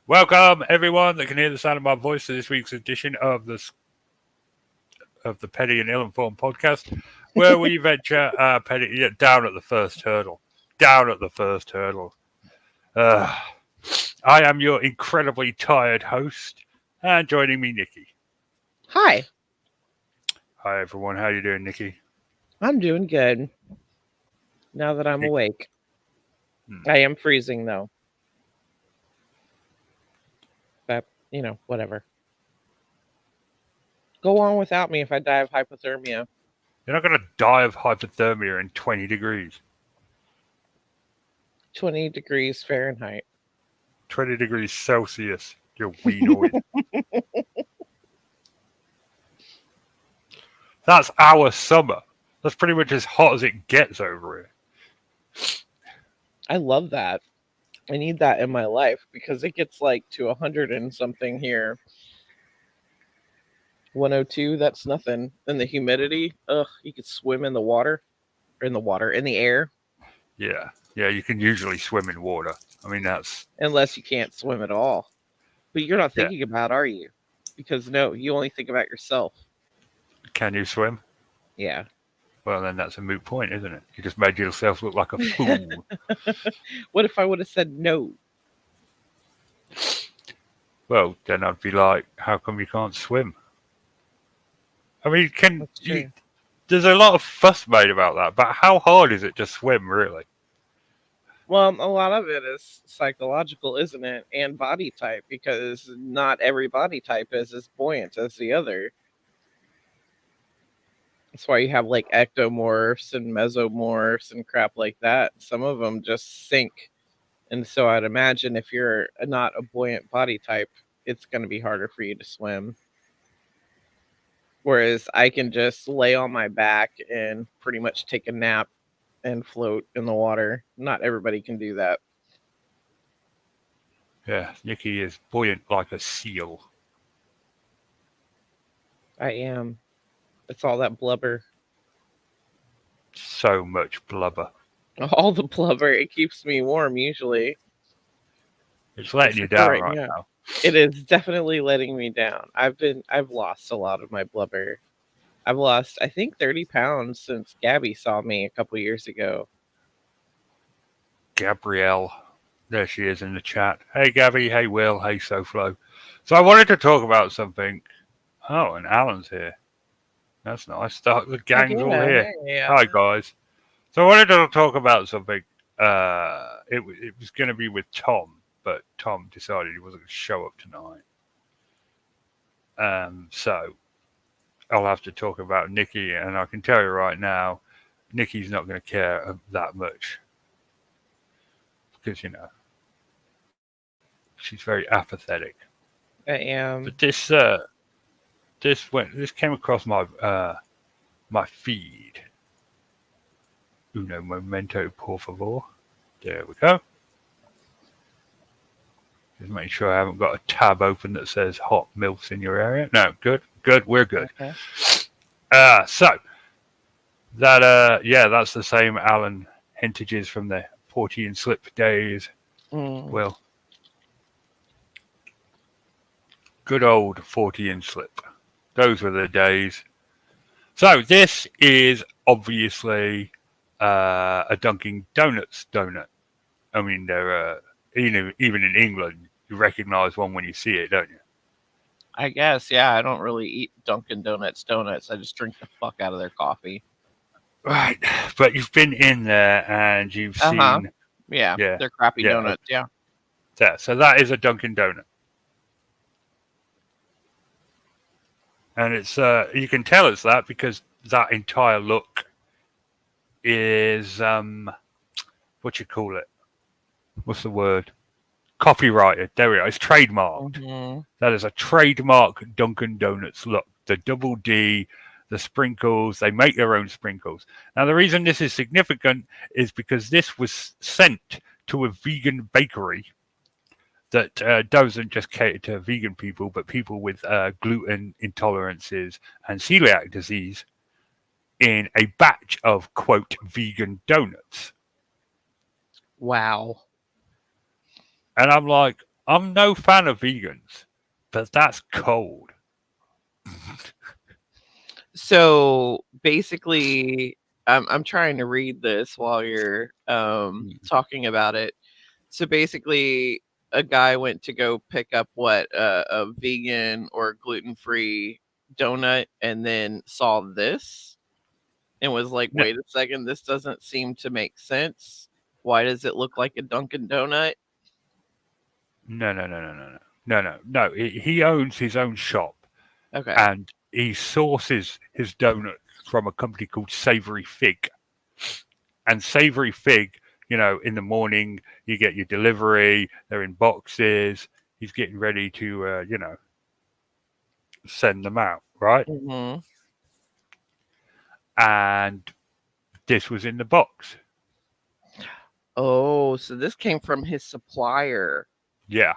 Welcome, everyone that can hear the sound of my voice to this week's edition of the Petty and Ill-Informed podcast, where we venture down at the first hurdle. Down at the first hurdle. Uh, I am your incredibly tired host, and joining me, Nikki. Hi, Hi, everyone. How you doing, Nikki? I'm doing good now that I'm awake. I am freezing though. But, whatever. Go on without me if I die of hypothermia. You're not going to die of hypothermia in 20 degrees. 20 degrees Fahrenheit. 20 degrees Celsius. You weenoid. That's our summer. That's pretty much as hot as it gets over here. I love that. I need that in my life because it gets like to 100 and something here. 102, that's nothing. And the humidity, you could swim in the water. Or in the air. Yeah, you can usually swim in water. I mean, that's... Unless you can't swim at all. But you're not thinking about, are you? Because no, you only think about yourself. Can you swim? Yeah. Well, then that's a moot point, isn't it? You just made yourself look like a fool. What if I would have said no? Well, then I'd be like, how come you can't swim? I mean, there's a lot of fuss made about that, but how hard is it to swim, really? Well, a lot of it is psychological, isn't it? And body type, because not every body type is as buoyant as the other. That's why you have like ectomorphs and mesomorphs and crap like that. Some of them just sink. And so I'd imagine if you're not a buoyant body type, it's going to be harder for you to swim. Whereas I can just lay on my back and pretty much take a nap and float in the water. Not everybody can do that. Yeah, Nikki is buoyant like a seal. I am. It's all that blubber. So much blubber. All the blubber. It keeps me warm usually. It's letting you down right now. It is definitely letting me down. I've lost a lot of my blubber. I've lost, I think, 30 pounds since Gabby saw me a couple years ago. Gabrielle. There she is in the chat. Hey, Gabby. Hey, Will. Hey, SoFlo. So I wanted to talk about something. Oh, and Alan's here. That's nice. The gang's all here. Yeah. Hi, guys. So I wanted to talk about something. It was going to be with Tom, but Tom decided he wasn't going to show up tonight. So I'll have to talk about Nikki, and I can tell you right now, Nikki's not going to care that much. Because, she's very apathetic. I am. But this came across my feed. Uno momento, por favor. There we go. Just make sure I haven't got a tab open that says hot milfs in your area. No, good, we're good. Okay. So that's the same Alan Hentages from the 40 and slip days. Well, good old 40 and slip. Those were the days. So this is obviously a Dunkin' Donuts donut. I mean, they're even in England, you recognize one when you see it, don't you? I guess, yeah. I don't really eat Dunkin' Donuts donuts. I just drink the fuck out of their coffee. Right, but you've been in there and you've seen... Yeah, they're crappy donuts, yeah. So that is a Dunkin' Donut. And it's you can tell it's that because that entire look is what you call it? What's the word? Copyrighted. There we are. It's trademarked. Mm-hmm. That is a trademark Dunkin' Donuts look. The double D, the sprinkles. They make their own sprinkles. Now the reason this is significant is because this was sent to a vegan bakery that doesn't just cater to vegan people, but people with gluten intolerances and celiac disease in a batch of, quote, vegan donuts. Wow. And I'm like, I'm no fan of vegans, but that's cold. So basically, I'm trying to read this while you're talking about it. So basically, a guy went to go pick up what a vegan or gluten free donut, and then saw this and was like, No, "Wait a second, this doesn't seem to make sense. Why does it look like a Dunkin' Donut?" no. He owns his own shop, Okay. and he sources his donuts from a company called Savory Fig. And Savory Fig, in the morning you get your delivery. They're in boxes. He's getting ready to, send them out, right? Hmm. And this was in the box. Oh, so this came from his supplier. Yeah,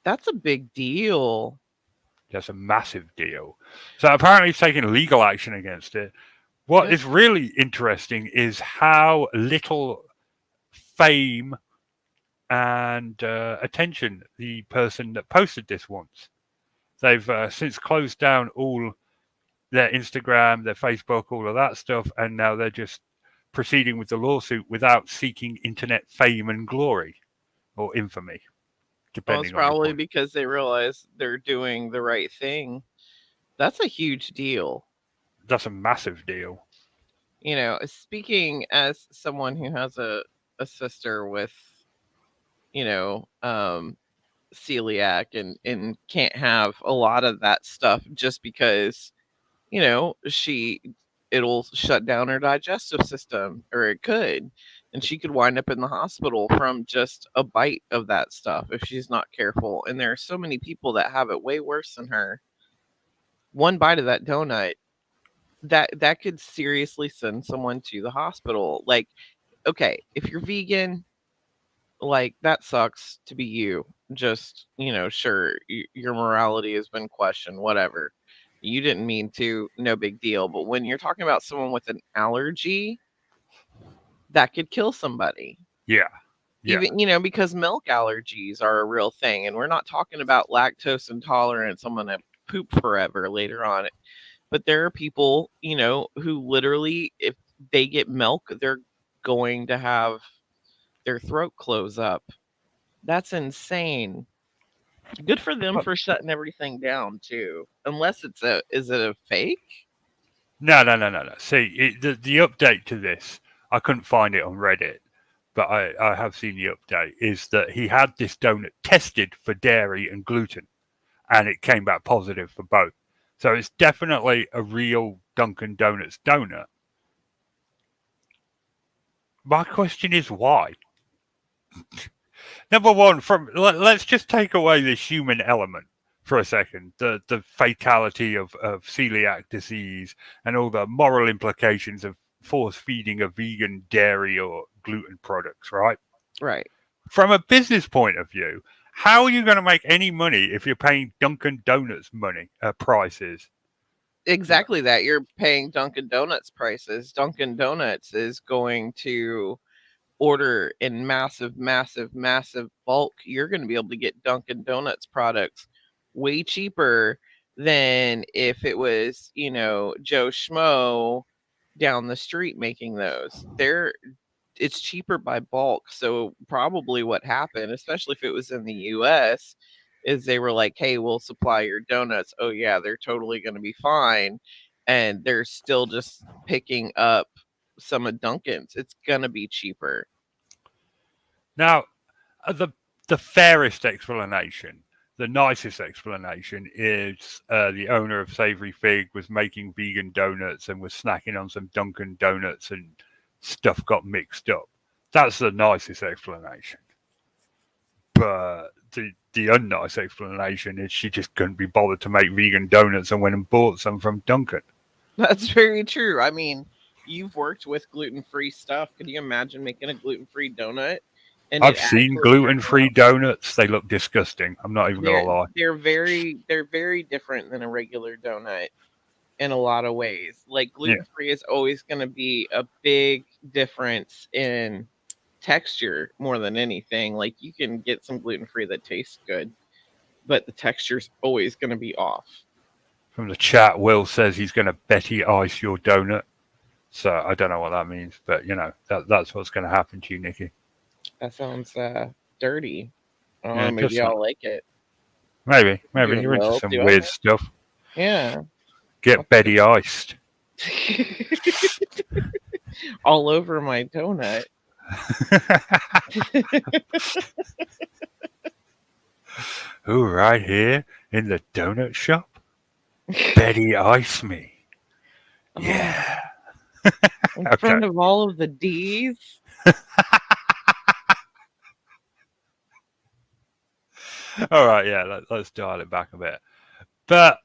That's a big deal. that's a massive deal. So apparently he's taking legal action against it. What Good. is really interesting is how little fame and attention the person that posted this wants. They've since closed down all their Instagram, their Facebook, all of that stuff, and now they're just proceeding with the lawsuit without seeking internet fame and glory or infamy, Well, it's depending on your probably point. because they realize they're doing the right thing. That's a huge deal. That's a massive deal. Speaking as someone who has a sister with, you know, um, celiac and can't have a lot of that stuff just because, she it'll shut down her digestive system, or it could, and she could wind up in the hospital from just a bite of that stuff if she's not careful. And there are so many people that have it way worse than her. One bite of that donut, that could seriously send someone to the hospital. Like, okay, if you're vegan, like, that sucks to be you. Just, sure, your morality has been questioned, whatever. You didn't mean to, no big deal. But when you're talking about someone with an allergy, that could kill somebody. Yeah, yeah. Even, because milk allergies are a real thing. And we're not talking about lactose intolerance. I'm going to poop forever later on. But there are people, who literally, if they get milk, they're going to have their throat close up. That's insane. Good for them But for shutting everything down too. Unless is it a fake? no. See, the update to this, I couldn't find it on Reddit, but I have seen the update, is that he had this donut tested for dairy and gluten, and it came back positive for both. So it's definitely a real Dunkin' Donuts donut. My question is why? Number one, let's just take away the human element for a second, the fatality of celiac disease and all the moral implications of force feeding a vegan dairy or gluten products, right? Right. From a business point of view, how are you going to make any money if you're paying Dunkin' Donuts money prices? You know, Exactly that. You're paying Dunkin' Donuts prices. Dunkin' Donuts is going to order in massive, massive, massive bulk. You're going to be able to get Dunkin' Donuts products way cheaper than if it was, Joe Schmo down the street making those. It's cheaper by bulk. So probably what happened, especially if it was in the US, is they were like, "Hey, we'll supply your donuts." Oh yeah, they're totally going to be fine, and they're still just picking up some of Dunkin's. It's going to be cheaper. now, the fairest explanation, the nicest explanation is the owner of Savory Fig was making vegan donuts and was snacking on some Dunkin' Donuts and stuff got mixed up. That's the nicest explanation. But the unnice explanation is she just couldn't be bothered to make vegan donuts and went and bought some from Dunkin'. That's very true. I mean, you've worked with gluten-free stuff. Could you imagine making a gluten-free donut and it I've seen actually gluten turning free out? donuts. They look disgusting. I'm not even They're gonna lie. they're very different than a regular donut in a lot of ways. Like, Yeah. gluten-free is always going to be a big difference in texture more than anything. Like, you can get some gluten-free that tastes good, but the texture's always going to be off. From the chat, Will says he's going to Betty ice your donut. So I don't know what that means, but that's what's going to happen to you, Nikki. That sounds dirty. I don't Yeah, know, it does maybe I'll sound. like it. Maybe Do it, you're into Will. some Do weird it. stuff. Yeah. Get Betty iced. All over my donut. Who right here in the donut shop? Betty ice me. Yeah. In Okay. front of all of the D's. All right. Yeah. Let's dial it back a bit. But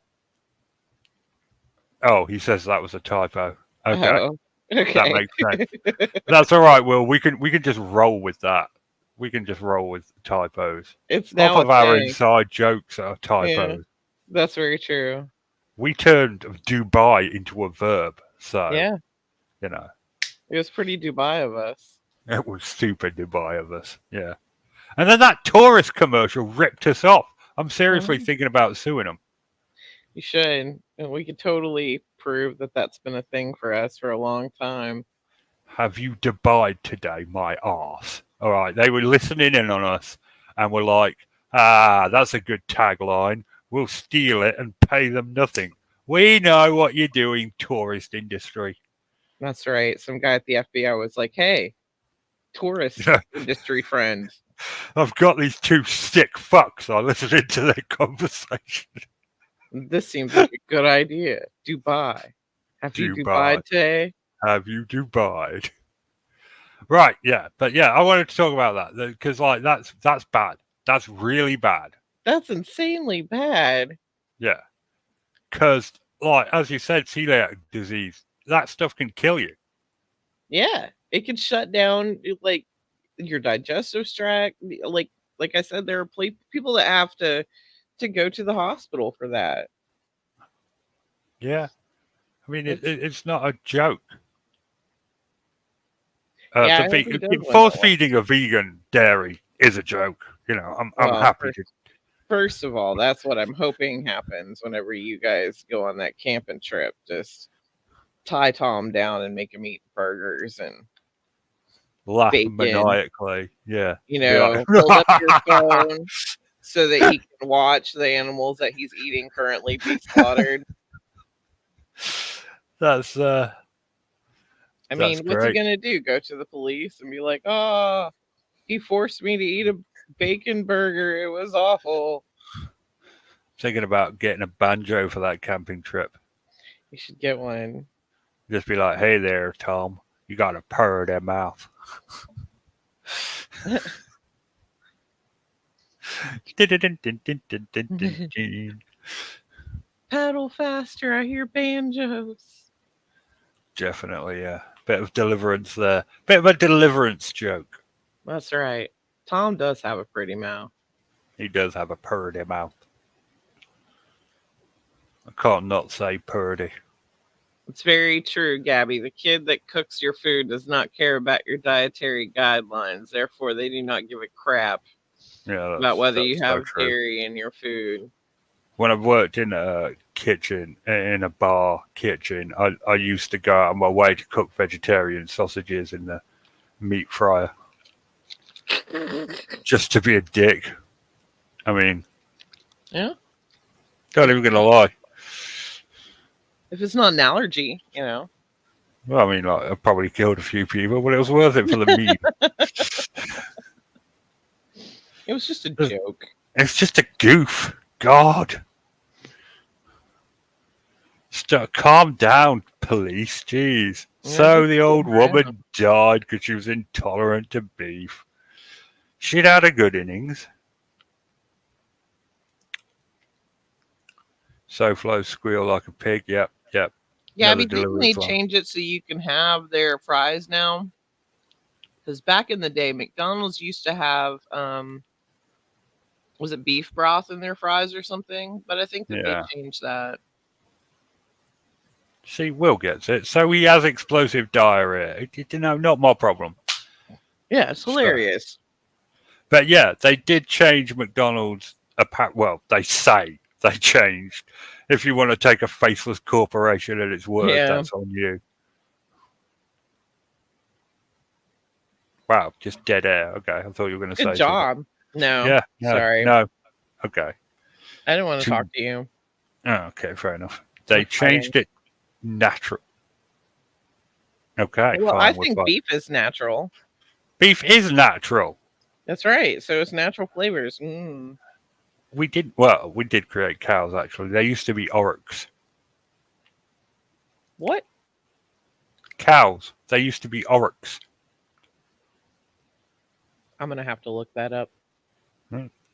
he says that was a typo. Okay. Oh, okay. That makes sense. That's all right, Will. We can just roll with that. We can just roll with typos. It's Half now a of our thing. inside jokes are Yeah, typos. that's very true. We turned Dubai into a verb, so Yeah, you know it was pretty Dubai of us. it was super Dubai of us. Yeah, and then that tourist commercial ripped us off. I'm seriously Mhm. thinking about suing them. You should. And we could totally prove that that's been a thing for us for a long time. Have you Dubai'd today, my arse? All right, they were listening in on us and were like, that's a good tagline. We'll steal it and pay them nothing. We know what you're doing, tourist industry. That's right. Some guy at the FBI was like, hey, tourist industry friend. I've got these two sick fucks. I listened to their conversation. This seems like a good idea. Dubai. Have you Dubai. Dubai today? Have you Dubai'd? Right, yeah. But yeah, I wanted to talk about that because like that's bad. That's really bad. That's insanely bad. Yeah. Because like as you said, celiac disease, that stuff can kill you. Yeah. It can shut down like your digestive tract. Like I said, there are people that have to go to the hospital for that. Yeah. I mean, It's it's not a joke. yeah, I hope he does win Force that one. feeding a vegan dairy is a joke. You know, I'm Well, happy to. first of all, that's what I'm hoping happens whenever you guys go on that camping trip. Just tie Tom down and make him eat burgers and Laugh bacon. maniacally. Yeah. You Be like, know, hold up your phone so that he can watch the animals that he's eating currently be slaughtered. That's I mean, that's what's he great. gonna do? Go to the police and be like, "Oh, he forced me to eat a bacon burger. It was awful." Thinking about getting a banjo for that camping trip. You should get one. Just be like, hey there, Tom. You got a purr in that mouth. Pedal faster, I hear banjos. Definitely, yeah. Bit of deliverance there. Bit of a deliverance joke. That's right. Tom does have a pretty mouth. He does have a purdy mouth. I can't not say purdy. It's very true, Gabby. The kid that cooks your food does not care about your dietary guidelines. Therefore, they do not give a crap about whether you have dairy in your food. When I've worked in a kitchen, in a bar kitchen, I used to go out on my way to cook vegetarian sausages in the meat fryer. Just to be a dick. I mean, yeah. Not even gonna lie. If it's not an allergy, you know. Well, I mean, like, I probably killed a few people, but it was worth it for the meat. It was just a joke. It's just a goof. God. Calm down, police. Jeez. Yeah, so the old woman died because she was intolerant to beef. She'd had a good innings. SoFlo squeal like a pig. Yep. Yeah, I mean, didn't they change it so you can have their fries now? Because back in the day, McDonald's used to have, was it beef broth in their fries or something? But I think that they changed that. See, Will gets it. So he has explosive diarrhea. You know, not my problem. Yeah, it's So, hilarious. but yeah, they did change McDonald's. Well, they say they changed. If you want to take a faithless corporation at its word, Yeah. that's on you. Wow, just dead air. Okay, I thought you were going to Good say something. job. No, Yeah, no, sorry. no. Okay. I didn't want to talk Two. to you. Oh, okay, fair enough. We're They fighting. changed it natural. Okay, Well, I fine, we're think fine. beef is natural. Beef is natural. That's right. So it's natural flavors. We did create cows actually. They used to be oryx. What? Cows. They used to be oryx. I'm gonna have to look that up.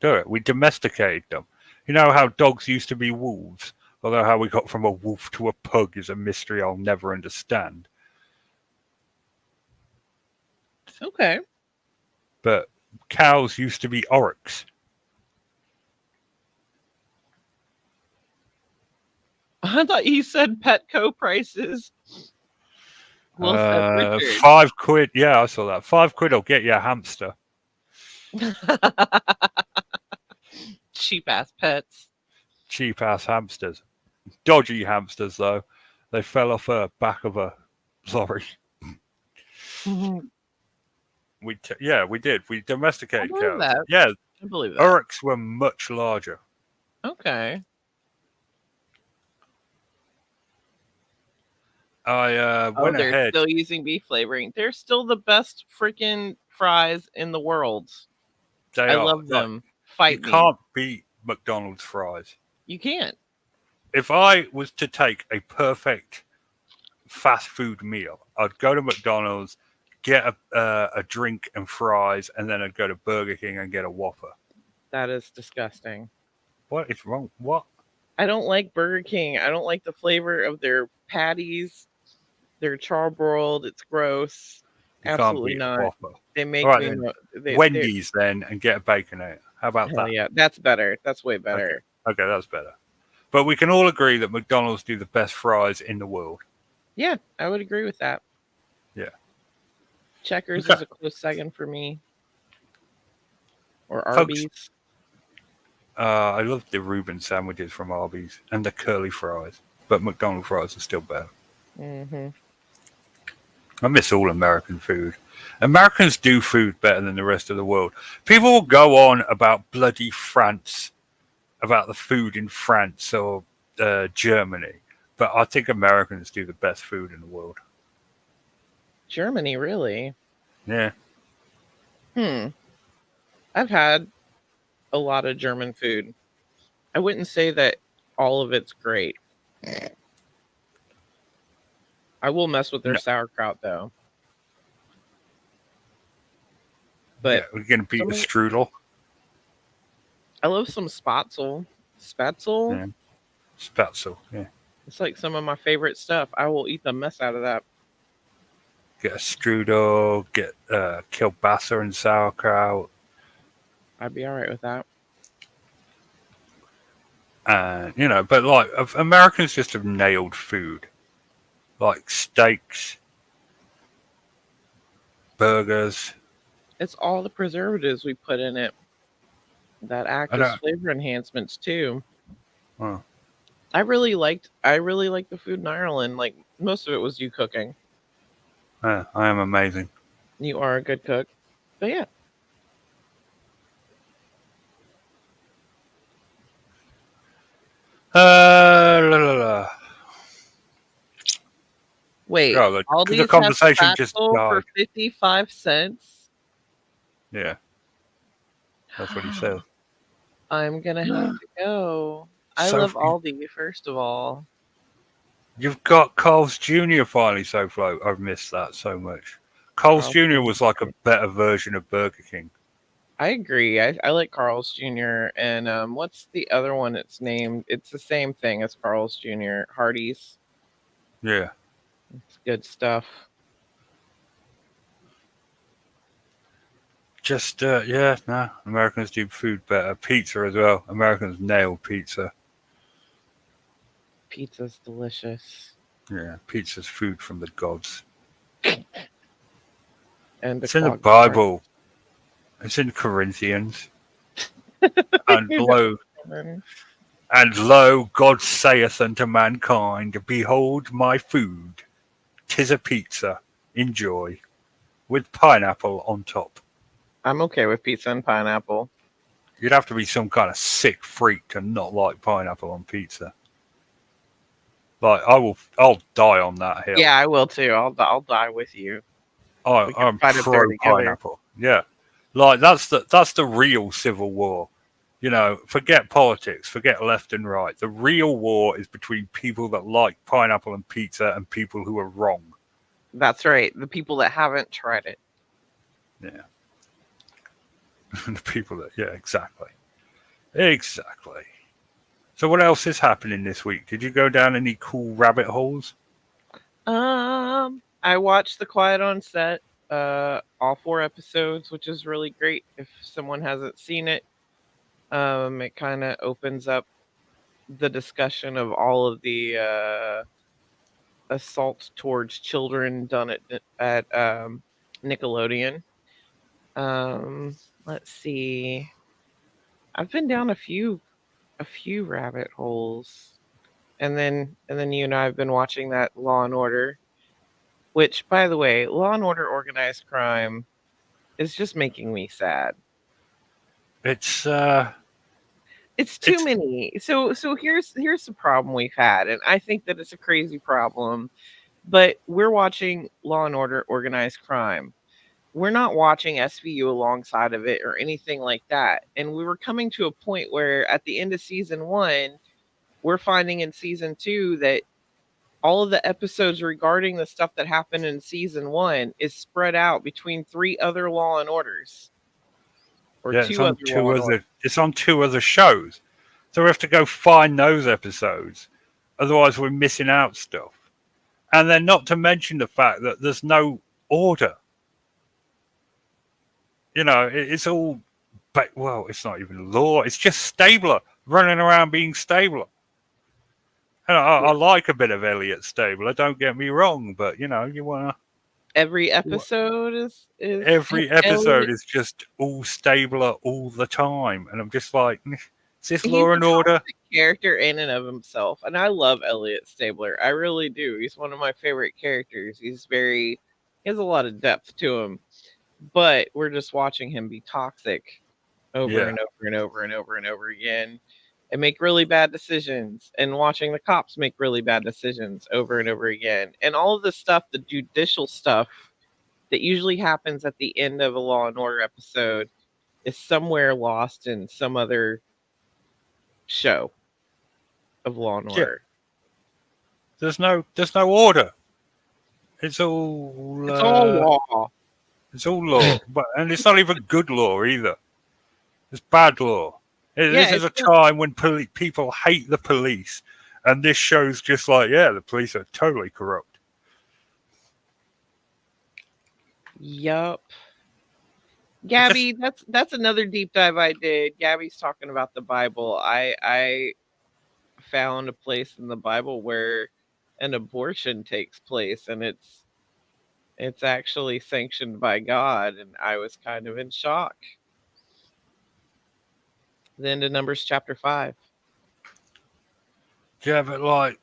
Do it. We domesticated them. You know how dogs used to be wolves? Although how we got from a wolf to a pug is a mystery I'll never understand. Okay. But cows used to be oryx. I thought you said Petco prices. Will said Richard. £5. Yeah, I saw that. £5 will get you a hamster. Cheap ass pets. Cheap ass hamsters. Dodgy hamsters though. They fell off the back of a lorry. I We did. We domesticated believe cows. that. Yeah, I believe that. oryx were much larger. Okay. I Oh, went they're ahead. still using beef flavoring. They're still the best freaking fries in the world. They I are love like them. you Fight me. can't beat McDonald's fries. You can't. If I was to take a perfect fast food meal, I'd go to McDonald's, get a drink and fries, and then I'd go to Burger King and get a Whopper. That is disgusting. What is wrong? What? I don't like Burger King. I don't like the flavor of their patties. They're charbroiled. It's gross. You can't Absolutely beat a not. Whopper. They All make right me. then, They Wendy's then, and get a baconator. How about hell that? yeah. That's better. That's way Okay, better. okay, that's better. But we can all agree that McDonald's do the best fries in the world. Yeah, I would agree with that. Yeah. Checkers Okay, is a close second for me. Or folks. Arby's. I love the Reuben sandwiches from Arby's and the curly fries, but McDonald's fries are still better. Hmm. I miss all American food. Americans do food better than the rest of the world. People will go on about bloody France, about the food in France or Germany, but I think Americans do the best food in the world. Germany, really? Yeah. Hmm. I've had a lot of German food. I wouldn't say that all of it's great. I will mess with their No. sauerkraut though. Yeah, But we're going to beat some a of, strudel. I love some spatzel. Spatzel? Yeah. Spatzel. Yeah. It's like some of my favorite stuff. I will eat the mess out of that. Get a strudel, get kielbasa and sauerkraut. I'd be all right with that. And, but like Americans just have nailed food. Like steaks, burgers. It's all the preservatives we put in it that act I as don't. flavor enhancements too. Oh, I really liked the food in Ireland. Like most of it was you cooking. yeah, I am amazing. You are a good cook. But yeah. La, la, la. Wait, Oh, the Aldi's has conversation just spatzel for died. 55 cents? Yeah, that's what he says. I'm gonna have to go. I So love Aldi, first of all. you've got Carl's Jr. finally so far. I've missed that so much. Carl's Carl's Jr. Jr. was like a better version of Burger King. I agree. I like Carl's Jr. And what's the other one it's named? It's the same thing as Carl's Jr. Hardee's. Yeah. It's good stuff. Just yeah, no. Americans do food better. Pizza as well. Americans nail pizza. Pizza's delicious. Yeah, pizza's food from the gods. and a It's in the clogged heart. Bible. It's in Corinthians. And lo, God saith unto mankind, behold my food, 'tis a pizza, enjoy, with pineapple on top. I'm okay with pizza and pineapple. You'd have to be some kind of sick freak to not like pineapple on pizza. Like I'll die on that hill. Yeah, I will too. I'll die with you. We can I'm fight up there pro together. pineapple. Yeah, like that's the real civil war. You know, forget politics, forget left and right. The real war is between people that like pineapple and pizza and people who are wrong. That's right. The people that haven't tried it. Yeah. The people that, yeah, exactly. Exactly. So what else is happening this week? Did you go down any cool rabbit holes? I watched The Quiet on Set, all 4 episodes, which is really great. If someone hasn't seen it, it kind of opens up the discussion of all of the assault towards children done at Nickelodeon. Let's see. I've been down a few rabbit holes, and then you and I have been watching that Law and Order, which, by the way, Law and Order Organized Crime is just making me sad. It's It's too it's many. So here's the problem we've had, and I think that it's a crazy problem. But we're watching Law and Order Organized Crime. We're not watching SVU alongside of it or anything like that. And we were coming to a point where at the end of season 1, we're finding in season 2 that all of the episodes regarding the stuff that happened in season 1 is spread out between 3 other Law and Orders, or yeah, it's 2 on other Law and Orders. it's on 2 other shows. So we have to go find those episodes. Otherwise we're missing out stuff. And then not to mention the fact that there's no order. You know, it's all well, it's not even law, it's just Stabler running around being Stabler. And I like a bit of Elliot Stabler, don't get me wrong, but you know, Every episode is every episode Elliot. is just all Stabler all the time, and I'm just like, is this He's Law a and Order? toxic character in and of himself, and I love Elliot Stabler. I really do. He's one of my favorite characters. He has a lot of depth to him, but we're just watching him be toxic over Yeah, and over and over and over and over again, and make really bad decisions, and watching the cops make really bad decisions over and over again, and all of the stuff, the judicial stuff that usually happens at the end of a Law and Order episode, is somewhere lost in some other show of Law and yeah. Order. There's no order. It's all It's all law. it's all law, and it's not even good law either. It's bad law. This Yeah, is it's a not. time when people hate the police, and this show's just like, yeah, the police are totally corrupt. Yup. It just Gabby, that's another deep dive I did. Gabby's talking about the Bible. I found a place in the Bible where an abortion takes place, and it's actually sanctioned by God, and I was kind of in shock. Then to Numbers chapter 5. yeah, but like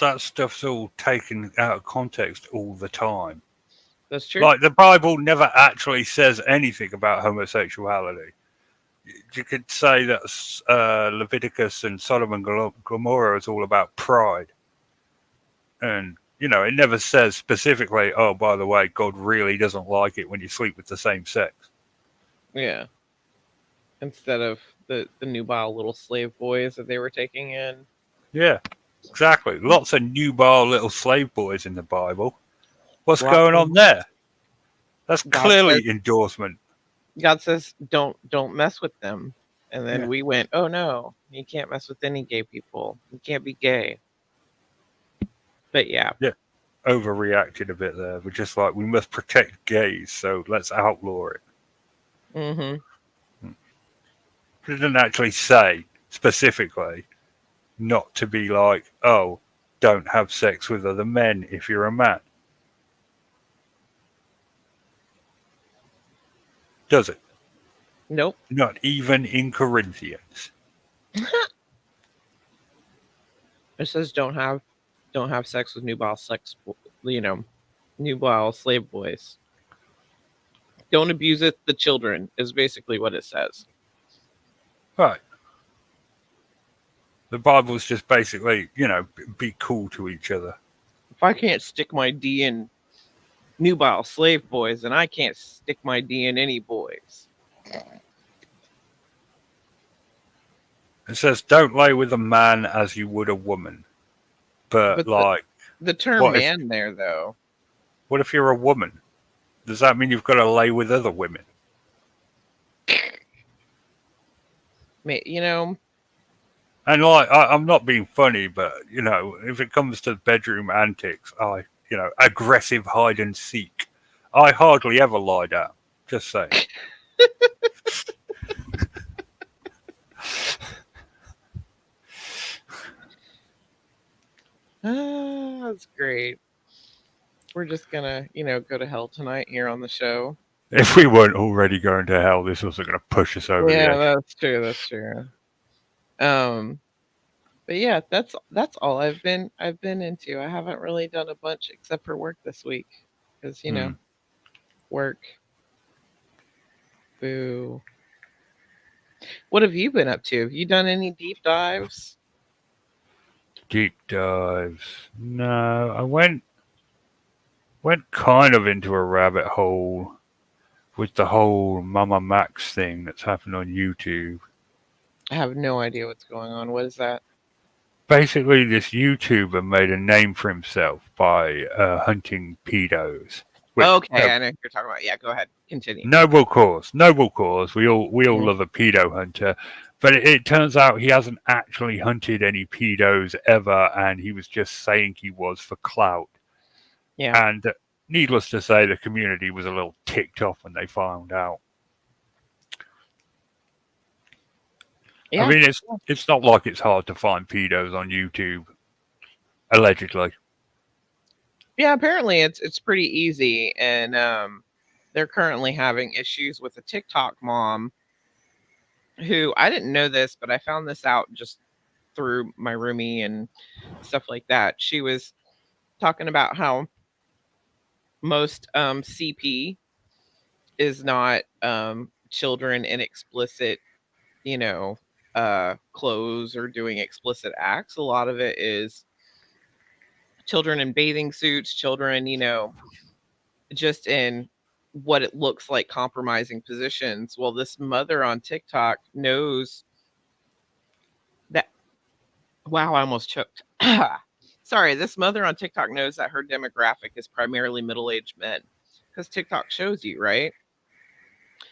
that stuff's all taken out of context all the time. That's true. Like the Bible never actually says anything about homosexuality. You could say that Leviticus and Sodom and Gomorrah is all about pride, and you know it never says specifically, oh, by the way, God really doesn't like it when you sleep with the same sex. Yeah. Instead of the nubile little slave boys that they were taking in. Yeah, exactly. Lots of nubile little slave boys in the Bible. What's Lots going of on there? That's God says clearly endorsement. don't mess with them. And then Yeah, we went, oh no, you can't mess with any gay people. You can't be gay. But yeah. yeah. Overreacted a bit there. We're just like, we must protect gays, so let's outlaw it. Mm-hmm. But it didn't actually say specifically not to be like, oh, don't have sex with other men if you're a man. does it? Nope. Not even in Corinthians. It says don't have sex with nubile nubile slave boys. Don't abuse the children is basically what it says. Right. The Bible's just basically, be cool to each other. If I can't stick my D in nubile slave boys, then I can't stick my D in any boys. It says, don't lay with a man as you would a woman. But like, the term man there, though. What if you're a woman? Does that mean you've got to lay with other women? And like, I'm not being funny, but if it comes to bedroom antics, aggressive hide and seek, I hardly ever lie down. Just saying. That's great. We're just gonna, go to hell tonight here on the show. If we weren't already going to hell, this wasn't going to push us over the edge. Yeah, that's true. That's true. But yeah, that's all I've been into. I haven't really done a bunch except for work this week because work. Boo. What have you been up to? Have you done any deep dives? Deep dives? No, I went kind of into a rabbit hole with the whole Mama Max thing that's happened on YouTube. I have no idea what's going on. What is that? Basically, this YouTuber made a name for himself by hunting pedos. Okay, I know what you're talking about. Yeah, go ahead. Continue. Noble cause. We all love a pedo hunter. But it turns out he hasn't actually hunted any pedos ever, and he was just saying he was for clout. Yeah. And needless to say, the community was a little ticked off when they found out. Yeah. I mean, it's not like it's hard to find pedos on YouTube, allegedly. Yeah, apparently it's pretty easy, and they're currently having issues with a TikTok mom who, I didn't know this, but I found this out just through my roomie and stuff like that. She was talking about how most CP is not children in explicit, clothes or doing explicit acts. A lot of it is children in bathing suits, children, just in what it looks like compromising positions. Well, this mother on TikTok knows that. Wow, I almost choked. Sorry, this mother on TikTok knows that her demographic is primarily middle-aged men, because TikTok shows you, right?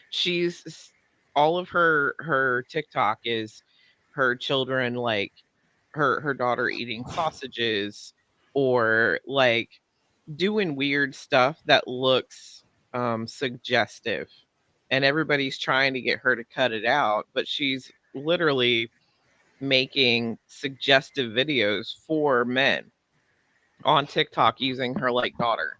She's all of her TikTok is her children, like her daughter eating sausages or like doing weird stuff that looks suggestive, and everybody's trying to get her to cut it out, but she's literally making suggestive videos for men on TikTok using her like daughter,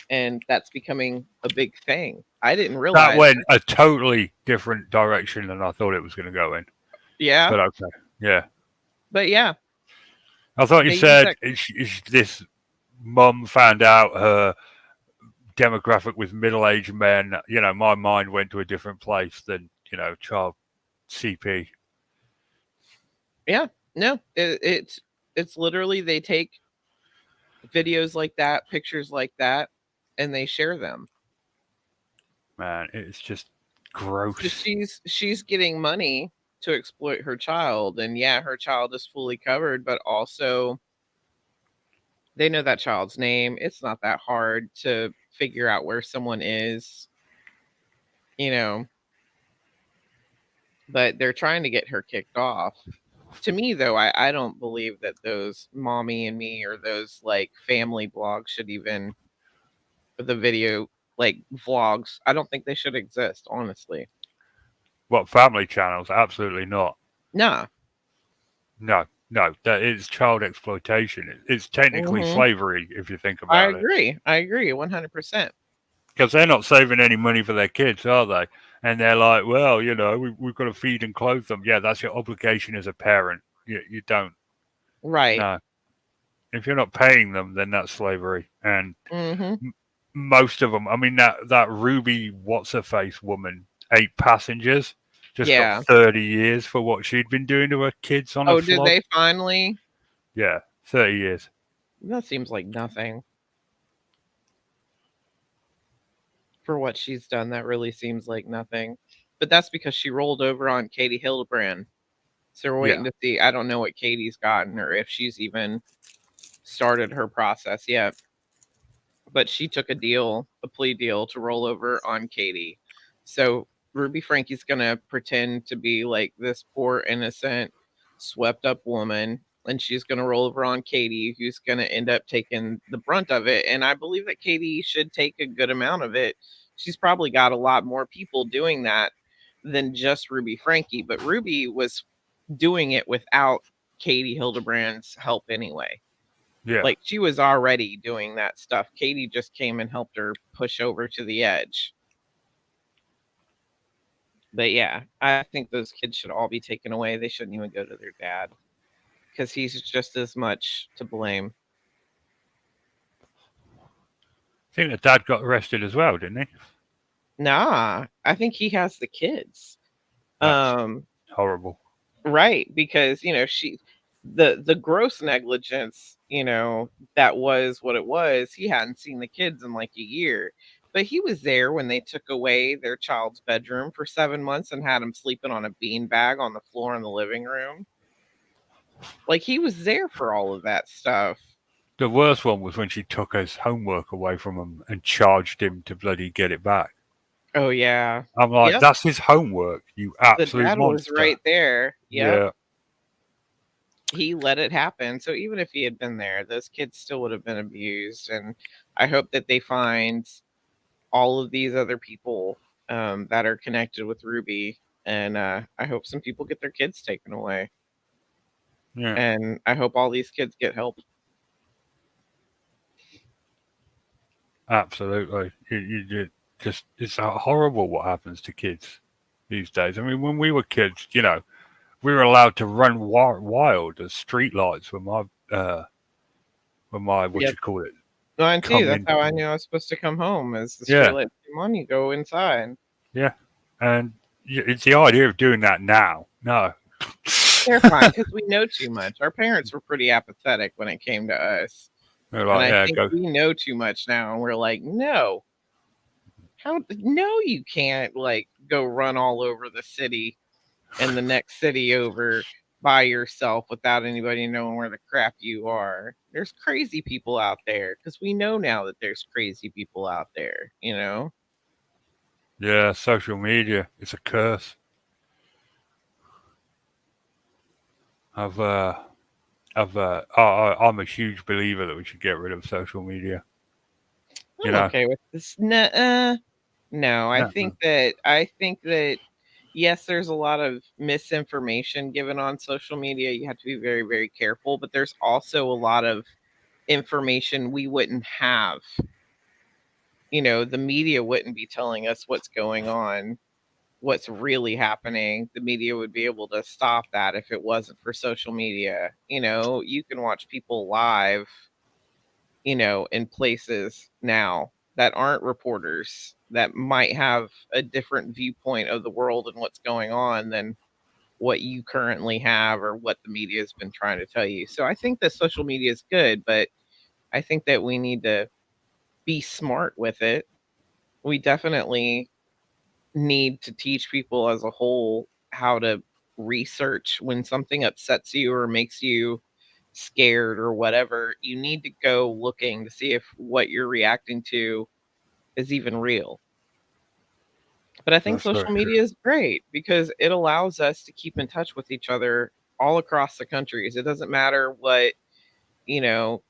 and that's becoming a big thing. I didn't realize that went a totally different direction than I thought it was going to go in. Yeah, but okay, yeah. But yeah, I thought you said this mum found out her demographic was middle-aged men. My mind went to a different place than child CP. Yeah, no, it's literally they take videos like that, pictures like that, and they share them. Man, it's just gross. She's getting money to exploit her child, and yeah, her child is fully covered, but also they know that child's name. It's not that hard to figure out where someone is, but they're trying to get her kicked off. To me, though, I don't believe that those Mommy and Me or those like family blogs should even, the video like vlogs, I don't think they should exist, honestly. What, family channels? Absolutely not. Nah. No, that is child exploitation. It's technically slavery if you think about it. I agree 100%. Because they're not saving any money for their kids, are they? And they're like, well, we've got to feed and clothe them. Yeah, that's your obligation as a parent. You don't. Right. No. If you're not paying them, then that's slavery. And Mhm. most of them, I mean, that Ruby what's her face woman, 8 passengers, just got Yeah. 30 years for what she'd been doing to her kids on a Oh, did flog. they finally? Yeah, 30 years. That seems like nothing for what she's done. That really seems like nothing. But that's because she rolled over on Katie Hildebrand. So we're Yeah, waiting to see. I don't know what Katie's gotten or if she's even started her process yet. But she took a plea deal to roll over on Katie. So Ruby Frankie's gonna pretend to be like this poor, innocent, swept up woman, and she's gonna roll over on Katie, who's gonna end up taking the brunt of it. And I believe that Katie should take a good amount of it. She's probably got a lot more people doing that than just Ruby Frankie, but Ruby was doing it without Katie Hildebrand's help anyway. yeah, Like, she was already doing that stuff. Katie just came and helped her push over to the edge. But yeah, I think those kids should all be taken away. They shouldn't even go to their dad because he's just as much to blame. I think the dad got arrested as well, didn't he? Nah, I think he has the kids. That's Um, horrible. right, because the gross negligence, that was what it was. He hadn't seen the kids in like a year. But he was there when they took away their child's bedroom for 7 months and had him sleeping on a beanbag on the floor in the living room. Like, he was there for all of that stuff. The worst one was when she took his homework away from him and charged him to bloody get it back. Oh yeah. I'm like, Yep. that's his homework, you The absolute dad was monster. right there. Yep. Yeah, He let it happen. So even if he had been there, those kids still would have been abused. And I hope that they find all of these other people that are connected with Ruby. And I hope some people get their kids taken away. yeah, And I hope all these kids get help. absolutely. You just it's horrible what happens to kids these days. I mean, when we were kids, we were allowed to run wild as street lights when my what Yep. you call it Mine too. come That's in. how I knew I was supposed to come home. As the Yeah, streetlights came on, you go inside. yeah, and it's the idea of doing that now. No, Terrifying because we know too much. Our parents were pretty apathetic when it came to us. they're And like, I yeah, think go. we know too much now. And we're like, no, no, you can't like go run all over the city and the next city over by yourself without anybody knowing where the crap you are. There's crazy people out there because we know now that there's crazy people out there. Yeah, social media, it's a curse. I've I'm a huge believer that we should get rid of social media. You I'm know, okay with this. No, I no, think that yes, there's a lot of misinformation given on social media. You have to be very, very careful, but there's also a lot of information we wouldn't have. The media wouldn't be telling us what's going on, what's really happening. The media would be able to stop that if it wasn't for social media. You can watch people live, in places now that aren't reporters that might have a different viewpoint of the world and what's going on than what you currently have or what the media has been trying to tell you. So I think that social media is good, but I think that we need to be smart with it. We definitely need to teach people as a whole how to research when something upsets you or makes you scared or whatever. You need to go looking to see if what you're reacting to is even real. But I think that's very social true. media is great because it allows us to keep in touch with each other all across the countries. It doesn't matter what,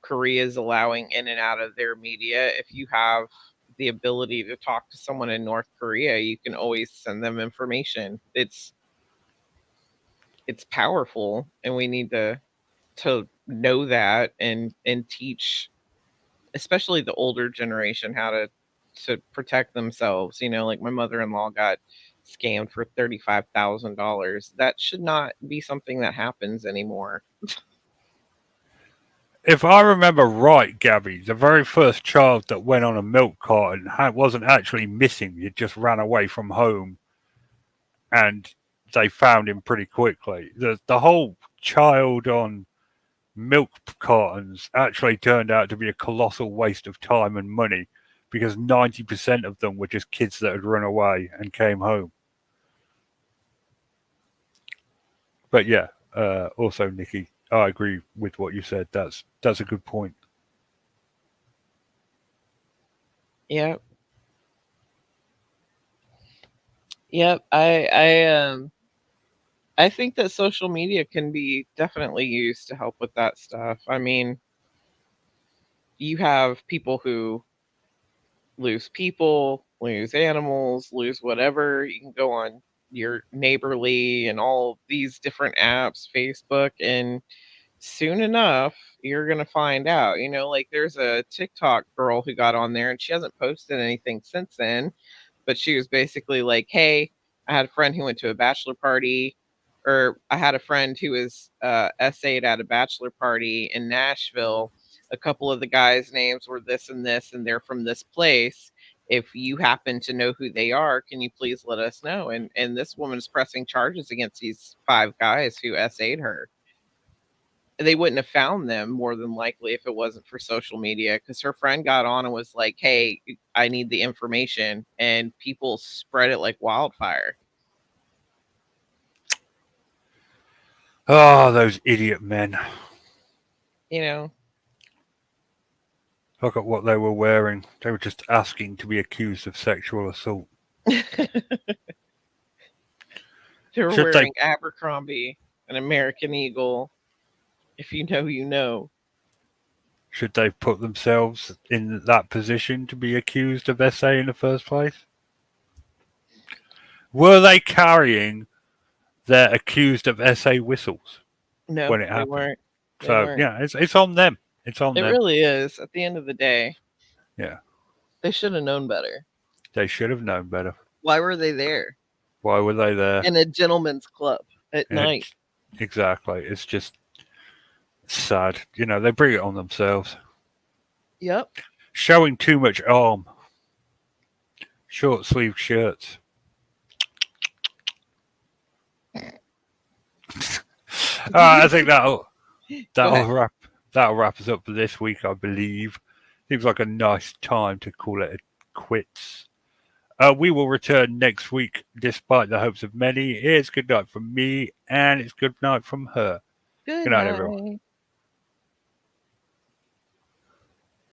Korea is allowing in and out of their media. If you have the ability to talk to someone in North Korea, you can always send them information. It's powerful and we need to know that and teach especially the older generation how to protect themselves. Like my mother-in-law got scammed for $35,000. That should not be something that happens anymore. If I remember right, Gabby, the very first child that went on a milk carton wasn't actually missing. It just ran away from home, and they found him pretty quickly. The whole child on milk cartons actually turned out to be a colossal waste of time and money because 90% of them were just kids that had run away and came home. But yeah, also Nikki, I agree with what you said. That's a good point. Yep. Yep. I think that social media can be definitely used to help with that stuff. I mean, you have people who lose people, lose animals, lose whatever. You can go on your Neighborly and all these different apps, Facebook, and soon enough, you're going to find out. Like there's a TikTok girl who got on there and she hasn't posted anything since then, but she was basically like, "Hey, I had a friend who went to a bachelor party, or I had a friend who was essayed at a bachelor party in Nashville. A couple of the guys' names were this and this, and they're from this place. If you happen to know who they are, can you please let us know?" And this woman is pressing charges against these 5 guys who essayed her. They wouldn't have found them more than likely if it wasn't for social media, because her friend got on and was like, "Hey, I need the information," and people spread it like wildfire. Oh, those idiot men. You know, Look at what they were wearing. They were just asking to be accused of sexual assault. they were Should they wearing Abercrombie, an American Eagle. If you know, you know. should they put themselves in that position to be accused of SA in the first place? Were they carrying their accused of SA whistles No, when it they happened? weren't. They So weren't. yeah, it's on them. It's on It them. really is. At the end of the day, Yeah, they should have known better. they should have known better. Why were they there Why were they there? in a gentleman's club at And night? it, exactly. It's just sad. They bring it on themselves. Yep. Showing too much arm. Short sleeved shirts. I think that'll Go ahead. that'll wrap that'll wrap us up for this week, I believe. Seems like a nice time to call it quits. We will return next week, despite the hopes of many. It's good night from me, and it's good night from her. Good Good night, everyone. night.